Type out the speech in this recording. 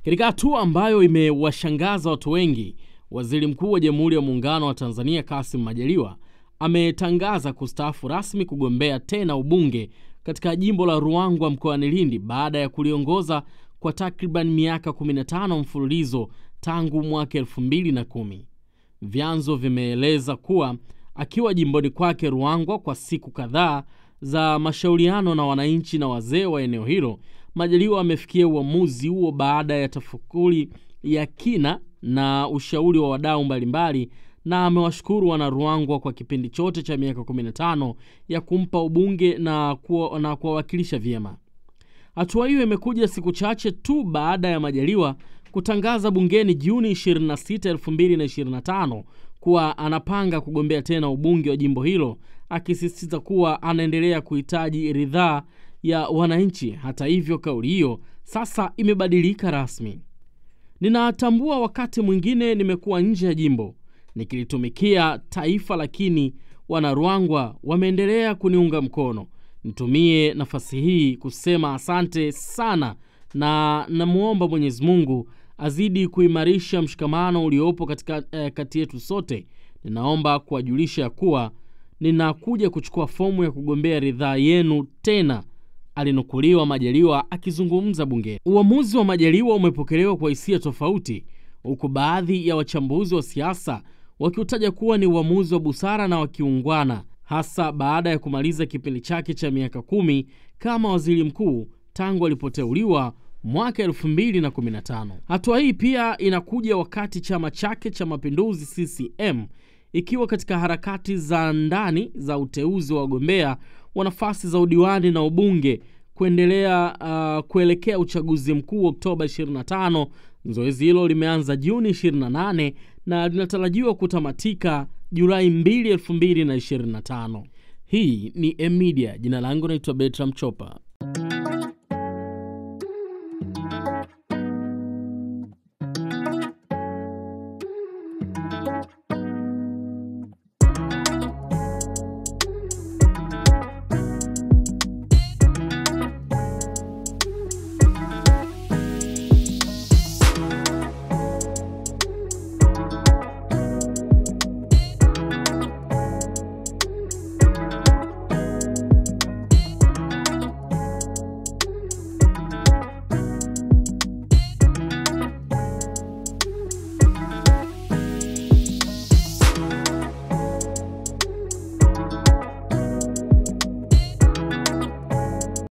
Katika hatua ambayo imewashangaza watu wengi, Waziri Mkuu wa Jamhuri ya Muungano wa Tanzania Kassim Majaliwa ametangaza kustaafu rasmi kugombea tena ubunge katika jimbo la Ruangwa mkoani Lindi baada ya kuliongoza kwa takriban miaka 15 mfululizo tangu mwaka 2010. Vyanzo vimeeleza kuwa akiwa jimboni kwake Ruangwa kwa siku kadhaa za mashauriano na wananchi na wazee wa eneo hilo, Majaliwa amefikia uamuzi huo baada ya tafakuri ya kina na ushauri wa wadau mbalimbali, na amewashukuru wana Ruangwa kwa kipindi chote cha miaka 15 ya kumpa ubunge na kuwawakilisha vyema. Hatua hiyo imekuja siku chache tu baada ya Majaliwa kutangaza bungeni Juni 26, 2025 kuwa anapanga kugombea tena ubunge wa jimbo hilo, akisisitiza kuwa anaendelea kuhitaji ridhaa ya wananchi. Hata hivyo, kauli hiyo sasa imebadilika rasmi. Ninatambua wakati mwingine nimekuwa nje ya jimbo nikilitumikia taifa, lakini wana Ruangwa wameendelea kuniunga mkono. Nitumie nafasi hii kusema asante sana, na namuomba Mwenyezi Mungu azidi kuimarisha mshikamano uliopo kati yetu sote. Ninaomba kuwajulisha kuwa ninakuja kuchukua fomu ya kugombea ridhaa yenu tena, alinukuliwa Majaliwa akizungumza bungeni. Uamuzi wa Majaliwa umepokelewa kwa hisia tofauti, huku baadhi ya wachambuzi wa siasa wakiutaja kuwa ni uamuzi wa busara na wakiungwana, hasa baada ya kumaliza kipindi chake cha miaka 10 kama waziri mkuu tangu alipoteuliwa mwaka 2015. Hatua hii pia inakuja wakati chama chake cha Mapinduzi CCM ikiwa katika harakati za ndani za uteuzi wa wagombea wa nafasi za udiwani na ubunge kuelekea uchaguzi mkuu Oktoba 25. Zoezi hilo limeanza Juni 28 na linatarajiwa kutamatika Julai 2, 2025. Hii ni M-Media. Jina langu naitwa Bertram Chopa.